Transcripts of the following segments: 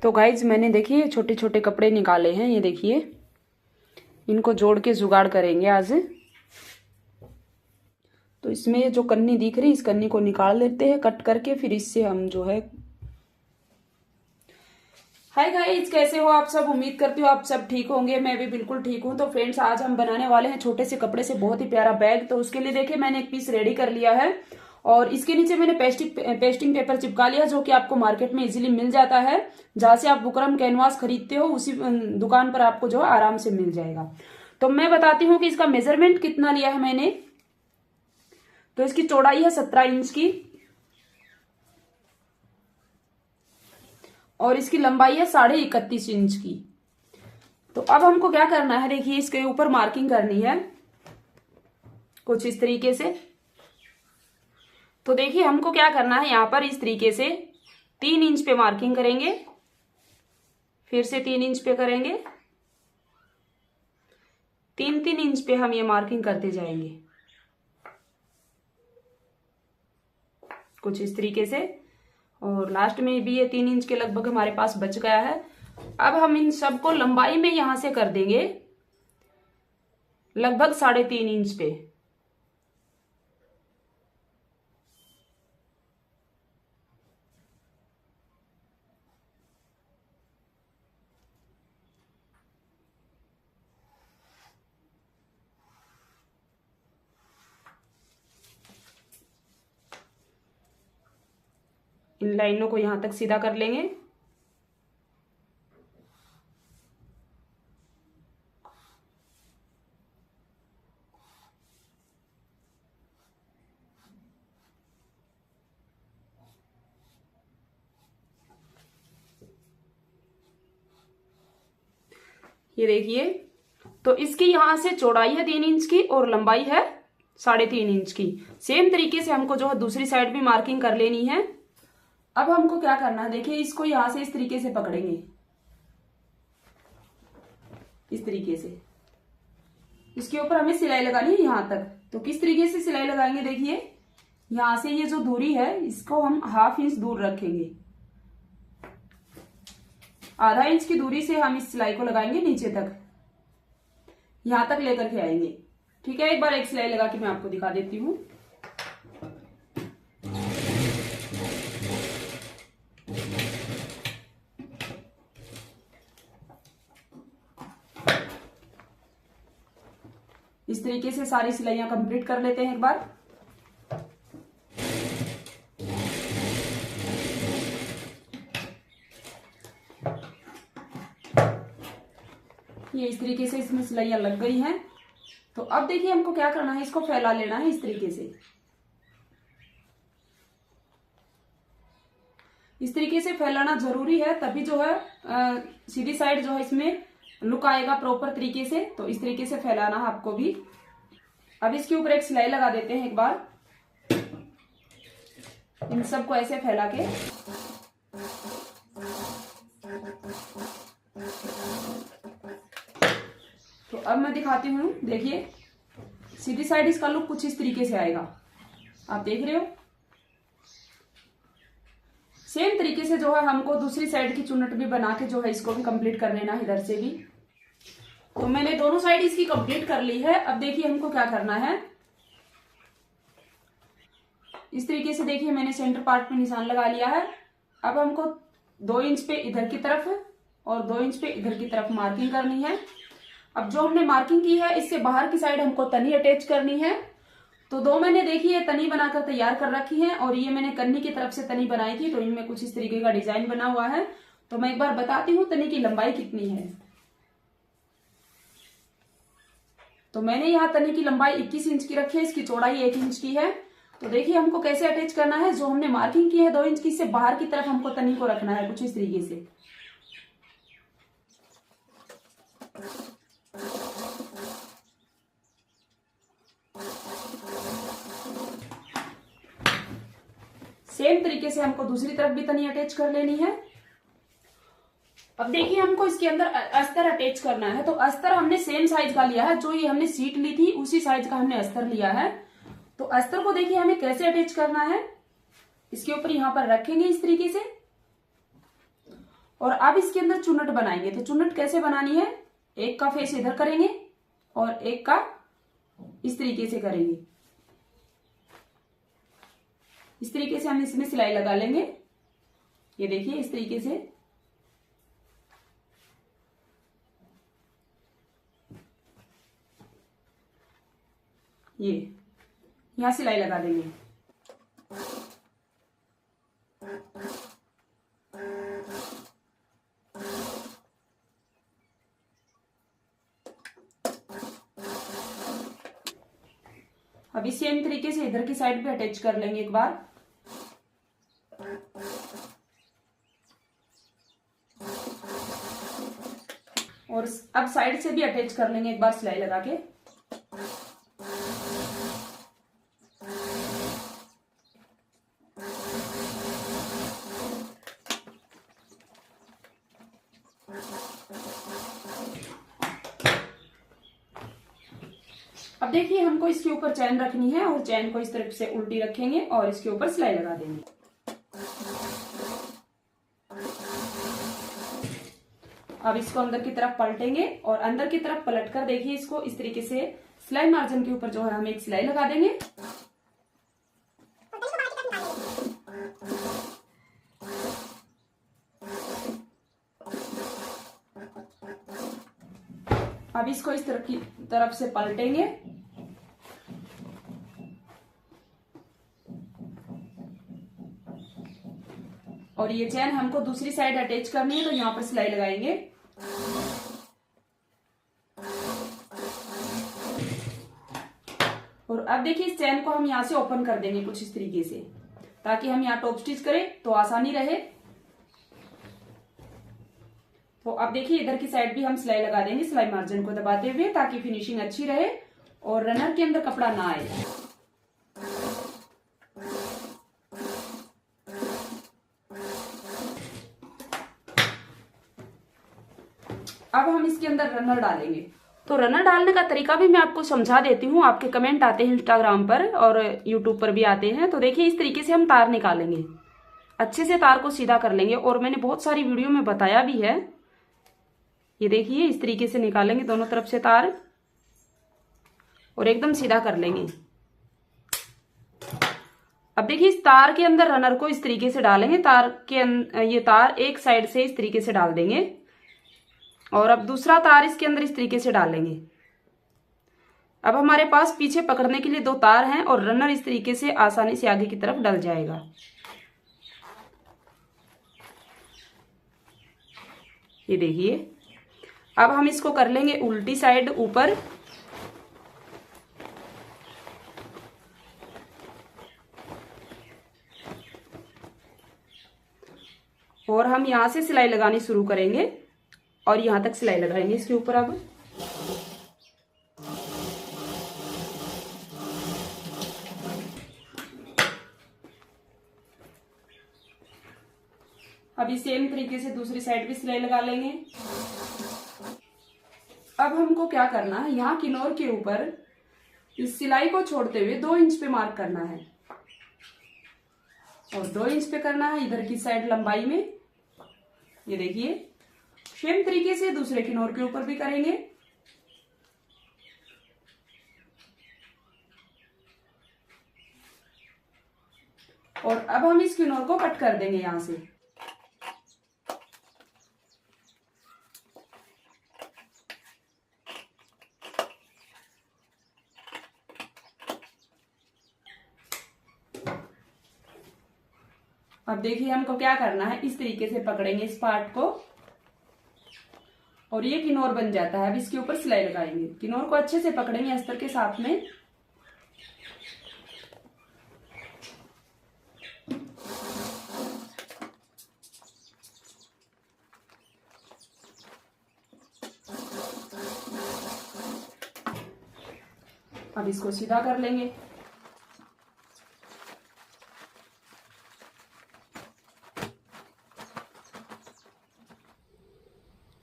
तो गाइज मैंने देखिए छोटे छोटे कपड़े निकाले हैं, ये देखिए इनको जोड़ के जुगाड़ करेंगे आज। तो इसमें ये जो कन्नी दिख रही, इस कन्नी को निकाल लेते हैं कट करके, फिर इससे हम जो है। हाय गाइज, कैसे हो आप सब? उम्मीद करती हूँ आप सब ठीक होंगे। मैं भी बिल्कुल ठीक हूँ। तो फ्रेंड्स, आज हम बनाने वाले हैं छोटे से कपड़े से बहुत ही प्यारा बैग। तो उसके लिए देखिए मैंने एक पीस रेडी कर लिया है और इसके नीचे मैंने पेस्टिंग पेपर चिपका लिया, जो कि आपको मार्केट में इजीली मिल जाता है। जहां से आप बुकरम कैनवास खरीदते हो उसी दुकान पर आपको जो है आराम से मिल जाएगा। तो मैं बताती हूँ कि इसका मेजरमेंट कितना लिया है मैंने। तो इसकी चौड़ाई है 17 इंच की और इसकी लंबाई है 31.5 इंच की। तो अब हमको क्या करना है, देखिए इसके ऊपर मार्किंग करनी है कुछ इस तरीके से। तो देखिए हमको क्या करना है, यहां पर इस तरीके से 3 इंच पे मार्किंग करेंगे, फिर से 3 इंच पे करेंगे, 3-3 इंच पे हम ये मार्किंग करते जाएंगे कुछ इस तरीके से। और लास्ट में भी ये 3 इंच के लगभग हमारे पास बच गया है। अब हम इन सबको लंबाई में यहां से कर देंगे लगभग 3.5 इंच पे। इन लाइनों को यहां तक सीधा कर लेंगे। ये देखिए, तो इसकी यहां से चौड़ाई है 3 इंच की और लंबाई है 3.5 इंच की। सेम तरीके से हमको जो है दूसरी साइड भी मार्किंग कर लेनी है। अब हमको क्या करना है, देखिए इसको यहां से इस तरीके से पकड़ेंगे, इस तरीके से। इसके ऊपर हमें सिलाई लगानी है यहां तक। तो किस तरीके से सिलाई लगाएंगे, देखिए यहां से ये जो दूरी है इसको हम 1/2 इंच दूर रखेंगे। आधा इंच की दूरी से हम इस सिलाई को लगाएंगे नीचे तक, यहां तक लेकर के आएंगे। ठीक है, एक बार एक सिलाई लगा के मैं आपको दिखा देती हूँ। इस तरीके से सारी सिलाइयां कंप्लीट कर लेते हैं एक बार। ये इस तरीके से इसमें सिलाइयां लग गई हैं। तो अब देखिए हमको क्या करना है, इसको फैला लेना है इस तरीके से। इस तरीके से फैलाना जरूरी है, तभी जो है सीधी साइड जो है इसमें लुक आएगा प्रॉपर तरीके से। तो इस तरीके से फैलाना है आपको भी। अब इसके ऊपर एक सिलाई लगा देते हैं एक बार, इन सबको ऐसे फैला के। तो अब मैं दिखाती हूँ, देखिए सीधी साइड इसका लुक कुछ इस तरीके से आएगा, आप देख रहे हो। सेम तरीके से जो है हमको दूसरी साइड की चुन्नट भी बना के जो है इसको भी कंप्लीट कर लेना है इधर से भी। तो मैंने दोनों साइड इसकी कंप्लीट कर ली है। अब देखिए हमको क्या करना है, इस तरीके से देखिए मैंने सेंटर पार्ट पे निशान लगा लिया है। अब हमको 2 इंच पे इधर की तरफ और 2 इंच पे इधर की तरफ मार्किंग करनी है। अब जो हमने मार्किंग की है इससे बाहर की साइड हमको तनी अटैच करनी है। तो 2 मैंने देखिए तनी बनाकर तैयार कर रखी है और ये मैंने कन्नी की तरफ से तनी बनाई थी। तो इनमें कुछ इस तरीके का डिजाइन बना हुआ है। तो मैं एक बार बताती हूँ तनी की लंबाई कितनी है। तो मैंने यहाँ तनी की लंबाई 21 इंच की रखी है, इसकी चौड़ाई 1 इंच की है। तो देखिए हमको कैसे अटैच करना है, जो हमने मार्किंग की है 2 इंच की, इससे बाहर की तरफ हमको तनी को रखना है कुछ इस तरीके से। सेम तरीके से हमको दूसरी तरफ भी तनी अटैच कर लेनी है। अब देखिए हमको इसके अंदर अस्तर अटैच करना है। तो अस्तर हमने सेम साइज का लिया है, जो ये हमने सीट ली थी उसी साइज का हमने अस्तर लिया है। तो अस्तर को देखिए हमें कैसे अटैच करना है, इसके ऊपर यहां पर रखेंगे इस तरीके से और अब इसके अंदर चुन्नट बनाएंगे। तो चुन्नट कैसे बनानी है, एक का फेस इधर करेंगे और एक का इस तरीके से करेंगे। इस तरीके से हम इसमें सिलाई लगा लेंगे। ये देखिए इस तरीके से। ये यहां सिलाई लगा देंगे। अभी सेम तरीके से इधर की साइड पे अटैच कर लेंगे एक बार। और अब साइड से भी अटैच कर लेंगे एक बार सिलाई लगा के। अब देखिए हमको इसके ऊपर चैन रखनी है और चैन को इस तरफ से उल्टी रखेंगे और इसके ऊपर सिलाई लगा देंगे। अब इसको अंदर की तरफ पलटेंगे और अंदर की तरफ पलटकर देखिए इसको इस तरीके से सिलाई मार्जिन के ऊपर जो है हम एक सिलाई लगा देंगे। अब इसको इस तरफ से पलटेंगे और ये चैन हमको दूसरी साइड अटैच करनी है, तो यहां पर सिलाई लगाएंगे। और अब देखिए इस चैन को हम यहां से ओपन कर देंगे कुछ इस तरीके से, ताकि हम यहां टॉप स्टिच करें तो आसानी रहे। तो अब देखिए इधर की साइड भी हम सिलाई लगा देंगे सिलाई मार्जिन को दबाते हुए, ताकि फिनिशिंग अच्छी रहे और रनर के अंदर कपड़ा ना आए। अब हम इसके अंदर रनर डालेंगे। तो रनर डालने का तरीका भी मैं आपको समझा देती हूँ। आपके कमेंट आते हैं इंस्टाग्राम पर और यूट्यूब पर भी आते हैं। तो देखिए इस तरीके से हम तार निकालेंगे, अच्छे से तार को सीधा कर लेंगे और मैंने बहुत सारी वीडियो में बताया भी है। ये देखिए इस तरीके से निकालेंगे दोनों तरफ से तार और एकदम सीधा कर लेंगे। अब देखिए इस तार के अंदर रनर को इस तरीके से डालेंगे। ये तार एक साइड से इस तरीके से डाल देंगे और अब दूसरा तार इसके अंदर इस तरीके से डालेंगे। अब हमारे पास पीछे पकड़ने के लिए दो तार हैं और रनर इस तरीके से आसानी से आगे की तरफ डल जाएगा। ये देखिए अब हम इसको कर लेंगे उल्टी साइड ऊपर। और हम यहां से सिलाई लगानी शुरू करेंगे और यहां तक सिलाई लगाएंगे इसके ऊपर। अभी सेम तरीके से दूसरी साइड भी सिलाई लगा लेंगे। अब हमको क्या करना है, यहाँ किनोर के ऊपर इस सिलाई को छोड़ते हुए 2 इंच पे मार्क करना है और 2 इंच पे करना है इधर की साइड लंबाई में। ये देखिए सेम तरीके से दूसरे किनोर के ऊपर भी करेंगे। और अब हम इस किनोर को कट कर देंगे यहां से। अब देखिए हमको क्या करना है, इस तरीके से पकड़ेंगे इस पार्ट को और ये किनोर बन जाता है। अब इसके ऊपर सिलाई लगाएंगे। किनोर को अच्छे से पकड़ेंगे अस्तर के साथ में। अब इसको सीधा कर लेंगे।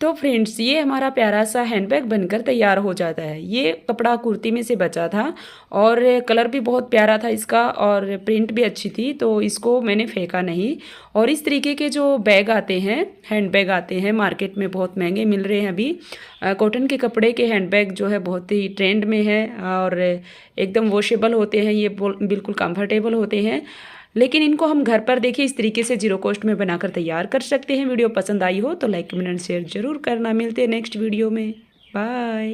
तो फ्रेंड्स ये हमारा प्यारा सा हैंडबैग बनकर तैयार हो जाता है। ये कपड़ा कुर्ती में से बचा था और कलर भी बहुत प्यारा था इसका और प्रिंट भी अच्छी थी, तो इसको मैंने फेंका नहीं। और इस तरीके के जो बैग आते हैं, हैंडबैग आते हैं मार्केट में, बहुत महंगे मिल रहे हैं अभी। कॉटन के कपड़े के हैंडबैग जो है बहुत ही ट्रेंड में है और एकदम वॉशेबल होते हैं, ये बिल्कुल कंफर्टेबल होते हैं। लेकिन इनको हम घर पर देखिए इस तरीके से जीरो कॉस्ट में बनाकर तैयार कर सकते हैं। वीडियो पसंद आई हो तो लाइक कमेंट शेयर जरूर करना। मिलते हैं नेक्स्ट वीडियो में। बाय।